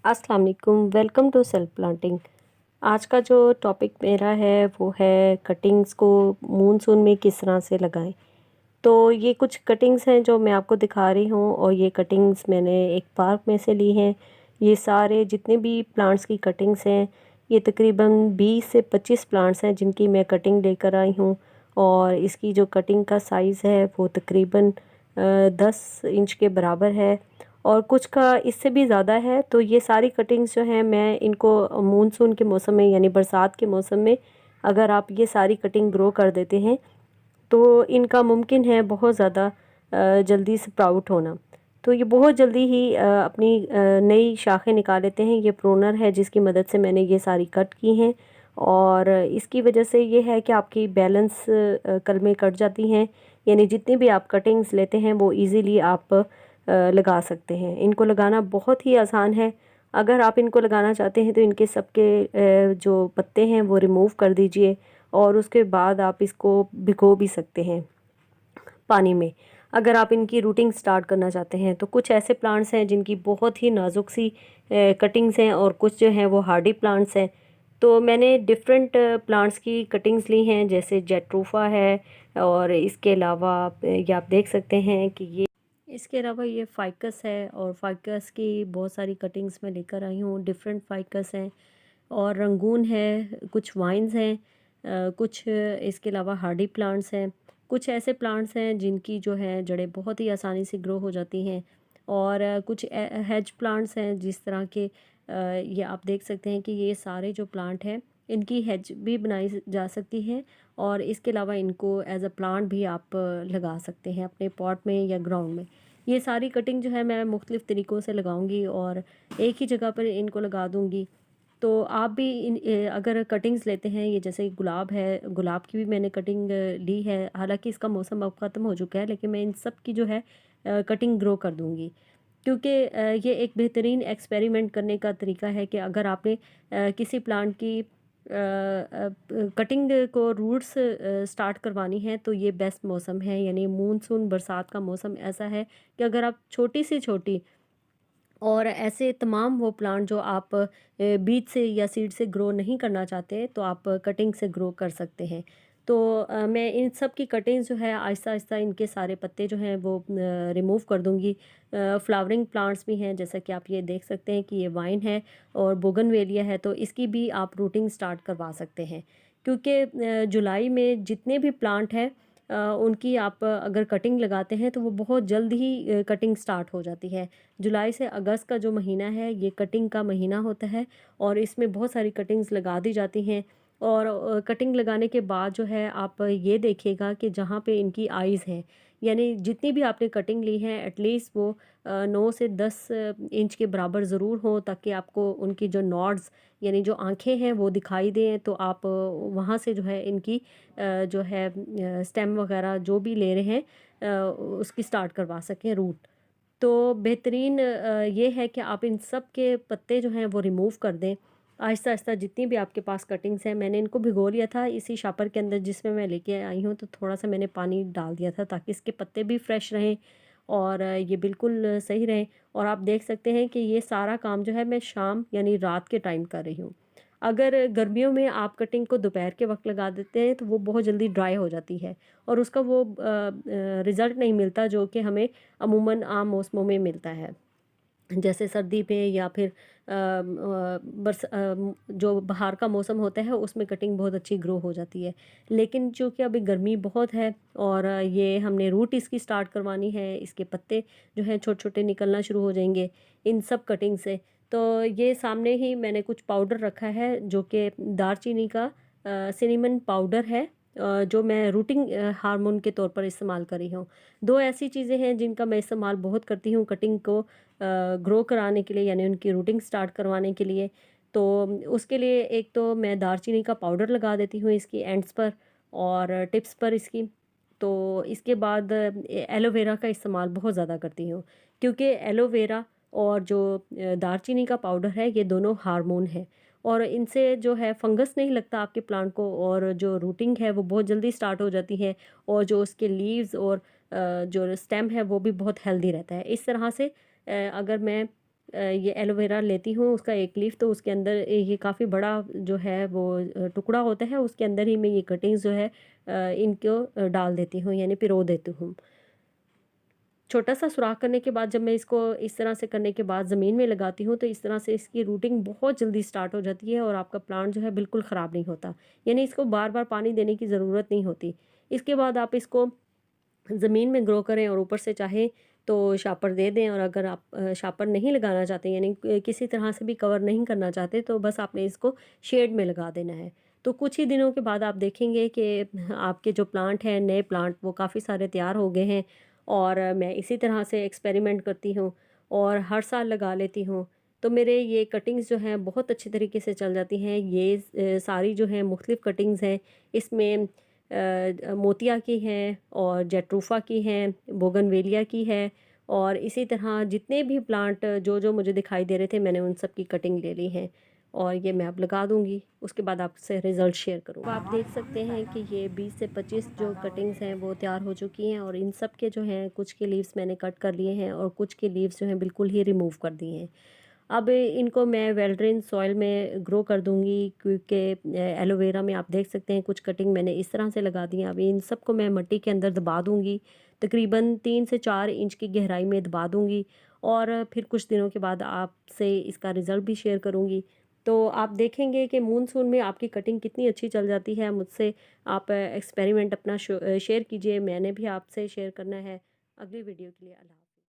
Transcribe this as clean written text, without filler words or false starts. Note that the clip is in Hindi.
अस्सलाम वालेकुम, वेलकम टू सेल्फ प्लांटिंग। आज का जो टॉपिक मेरा है वो है कटिंग्स को मूनसून में किस तरह से लगाएं। तो ये कुछ कटिंग्स हैं जो मैं आपको दिखा रही हूँ और ये कटिंग्स मैंने एक पार्क में से ली हैं। ये सारे जितने भी प्लांट्स की कटिंग्स हैं, ये तकरीबन 20 से 25 प्लांट्स हैं जिनकी मैं कटिंग लेकर आई हूँ। और इसकी जो कटिंग का साइज़ है वो तकरीबन 10 इंच के बराबर है और कुछ का इससे भी ज़्यादा है। तो ये सारी कटिंग्स जो हैं मैं इनको मूनसून के मौसम में यानी बरसात के मौसम में अगर आप ये सारी कटिंग ग्रो कर देते हैं तो इनका मुमकिन है बहुत ज़्यादा जल्दी स्प्राउट होना। तो ये बहुत जल्दी ही अपनी नई शाखें निकाल लेते हैं। ये प्रूनर है जिसकी मदद से मैंने ये सारी कट की हैं और इसकी वजह से ये है कि आपकी बैलेंस कलमें कट जाती हैं, यानी जितनी भी आप कटिंग्स लेते हैं वो इजीली आप लगा सकते हैं। इनको लगाना बहुत ही आसान है। अगर आप इनको लगाना चाहते हैं तो इनके सबके जो पत्ते हैं वो रिमूव कर दीजिए और उसके बाद आप इसको भिगो भी सकते हैं पानी में। अगर आप इनकी रूटिंग स्टार्ट करना चाहते हैं तो कुछ ऐसे प्लांट्स हैं जिनकी बहुत ही नाजुक सी कटिंग्स हैं और कुछ जो हैं वो हार्डी प्लांट्स हैं। तो मैंने डिफरेंट प्लांट्स की कटिंग्स ली हैं, जैसे जेट्रूफा है और इसके अलावा ये आप देख सकते हैं कि ये इसके अलावा ये फ़ाइकस है और फ़ाइकस की बहुत सारी कटिंग्स मैं लेकर आई हूँ। डिफरेंट फ़ाइकस हैं और रंगून है, कुछ वाइन्स हैं, कुछ इसके अलावा हार्डी प्लांट्स हैं। कुछ ऐसे प्लांट्स हैं जिनकी जो है जड़ें बहुत ही आसानी से ग्रो हो जाती हैं और कुछ हेज प्लांट्स हैं जिस तरह के ये आप देख सकते हैं कि ये सारे जो प्लांट हैं इनकी हेज भी बनाई जा सकती है और इसके अलावा इनको एज अ प्लांट भी आप लगा सकते हैं अपने पॉट में या ग्राउंड में। ये सारी कटिंग जो है मैं मुख्तलिफ़ तरीक़ों से लगाऊंगी और एक ही जगह पर इनको लगा दूंगी। तो आप भी अगर कटिंग्स लेते हैं, ये जैसे गुलाब है, गुलाब की भी मैंने कटिंग ली है। हालांकि इसका मौसम अब ख़त्म हो चुका है, लेकिन मैं इन सब की जो है कटिंग ग्रो कर दूंगी क्योंकि ये एक बेहतरीन एक्सपेरिमेंट करने का तरीका है कि अगर आपने किसी प्लांट की कटिंग को रूट्स स्टार्ट करवानी है तो ये बेस्ट मौसम है। यानी मूनसून बरसात का मौसम ऐसा है कि अगर आप छोटी से छोटी और ऐसे तमाम वो प्लांट जो आप बीज से या सीड से ग्रो नहीं करना चाहते तो आप कटिंग से ग्रो कर सकते हैं। तो मैं इन सब की कटिंग्स जो है आहिस्ता आहिस्ता इनके सारे पत्ते जो हैं वो रिमूव कर दूंगी। फ्लावरिंग प्लांट्स भी हैं, जैसा कि आप ये देख सकते हैं कि ये वाइन है और बोगनवेलिया है, तो इसकी भी आप रूटिंग स्टार्ट करवा सकते हैं क्योंकि जुलाई में जितने भी प्लांट हैं उनकी आप अगर कटिंग लगाते हैं तो वो बहुत जल्द ही कटिंग स्टार्ट हो जाती है। जुलाई से अगस्त का जो महीना है ये कटिंग का महीना होता है और इसमें बहुत सारी कटिंग्स लगा दी जाती हैं। और कटिंग लगाने के बाद जो है आप ये देखिएगा कि जहाँ पे इनकी आइज़ हैं, यानी जितनी भी आपने कटिंग ली है एटलीस्ट वो 9 से 10 इंच के बराबर ज़रूर हो, ताकि आपको उनकी जो नॉड्स यानी जो आंखें हैं वो दिखाई दें। तो आप वहाँ से जो है इनकी जो है स्टेम वगैरह जो भी ले रहे हैं उसकी स्टार्ट करवा सकें रूट। तो बेहतरीन ये है कि आप इन सब के पत्ते जो हैं वो रिमूव कर दें आहिस्ता आहिस्ता। जितनी भी आपके पास कटिंग्स हैं, मैंने इनको भिगो लिया था इसी शापर के अंदर जिसमें मैं लेके आई हूँ, तो थोड़ा सा मैंने पानी डाल दिया था ताकि इसके पत्ते भी फ्रेश रहें और ये बिल्कुल सही रहें। और आप देख सकते हैं कि ये सारा काम जो है मैं शाम यानी रात के टाइम कर रही हूँ। अगर गर्मियों में आप कटिंग को दोपहर के वक्त लगा देते हैं तो वो बहुत जल्दी ड्राई हो जाती है और उसका वो रिज़ल्ट नहीं मिलता जो कि हमें अमूमन आम मौसमों में मिलता है, जैसे सर्दी पे या फिर जो बाहर का मौसम होता है उसमें कटिंग बहुत अच्छी ग्रो हो जाती है। लेकिन चूँकि अभी गर्मी बहुत है और ये हमने रूट इसकी स्टार्ट करवानी है, इसके पत्ते जो हैं छोटे छोटे निकलना शुरू हो जाएंगे इन सब कटिंग से। तो ये सामने ही मैंने कुछ पाउडर रखा है जो कि दारचीनी का सिनेमन पाउडर है, जो मैं रूटिंग हार्मोन के तौर पर इस्तेमाल कर रही हूँ। दो ऐसी चीज़ें हैं जिनका मैं इस्तेमाल बहुत करती हूँ कटिंग को ग्रो कराने के लिए, यानी उनकी रूटिंग स्टार्ट करवाने के लिए। तो उसके लिए एक तो मैं दालचीनी का पाउडर लगा देती हूँ इसकी एंड्स पर और टिप्स पर इसकी। तो इसके बाद एलोवेरा का इस्तेमाल बहुत ज़्यादा करती हूँ क्योंकि एलोवेरा और जो दालचीनी का पाउडर है ये दोनों हार्मोन है और इनसे जो है फंगस नहीं लगता आपके प्लांट को और जो रूटिंग है वो बहुत जल्दी स्टार्ट हो जाती है और जो उसके लीव्स और जो स्टेम है वो भी बहुत हेल्दी रहता है। इस तरह से अगर मैं ये एलोवेरा लेती हूँ, उसका एक लीफ, तो उसके अंदर ये काफ़ी बड़ा जो है वो टुकड़ा होता है, उसके अंदर ही मैं ये कटिंग्स जो है इनको डाल देती हूँ, यानी पिरो देती हूँ। छोटा सा सुराख करने के बाद जब मैं इसको इस तरह से करने के बाद ज़मीन में लगाती हूँ, तो इस तरह से इसकी रूटिंग बहुत जल्दी स्टार्ट हो जाती है और आपका प्लांट जो है बिल्कुल ख़राब नहीं होता। यानी इसको बार बार पानी देने की ज़रूरत नहीं होती। इसके बाद आप इसको ज़मीन में ग्रो करें और ऊपर से चाहे तो शापर दे दें, और अगर आप शापर नहीं लगाना चाहते, यानी किसी तरह से भी कवर नहीं करना चाहते, तो बस आपने इसको शेड में लगा देना है। तो कुछ ही दिनों के बाद आप देखेंगे कि आपके जो प्लांट हैं, नए प्लांट, वो काफ़ी सारे तैयार हो गए हैं। और मैं इसी तरह से एक्सपेरिमेंट करती हूँ और हर साल लगा लेती हूँ। तो मेरे ये कटिंग्स जो हैं बहुत अच्छी तरीके से चल जाती हैं। ये सारी जो हैं मुख्तलिफ़ कटिंग्स हैं। इसमें मोतिया की हैं और जेट्रूफा की हैं, बोगनवेलिया की है, और इसी तरह जितने भी प्लांट जो जो मुझे दिखाई दे रहे थे, मैंने उन सब की कटिंग ले ली है और ये मैं अब लगा दूंगी। उसके बाद आपसे रिज़ल्ट शेयर करूँगी। आप देख सकते हैं कि ये 20 से 25 जो कटिंग्स हैं वो तैयार हो चुकी हैं, और इन सब के जो हैं कुछ के लीव्स मैंने कट कर लिए हैं और कुछ के लीव्स जो हैं बिल्कुल ही रिमूव कर दिए हैं। अब इनको मैं वेल ड्रेन सॉइल में ग्रो कर दूंगी, क्योंकि एलोवेरा में आप देख सकते हैं कुछ कटिंग मैंने इस तरह से लगा दी है। अब इन सबको मैं मिट्टी के अंदर दबा दूंगी, तकरीबन 3 से 4 इंच की गहराई में दबा दूंगी, और फिर कुछ दिनों के बाद आपसे इसका रिज़ल्ट भी शेयर करूंगी। तो आप देखेंगे कि मूनसून में आपकी कटिंग कितनी अच्छी चल जाती है। मुझसे आप एक्सपेरिमेंट अपना शेयर कीजिए, मैंने भी आपसे शेयर करना है। अगली वीडियो के लिए अल्लाह हाफ़िज़।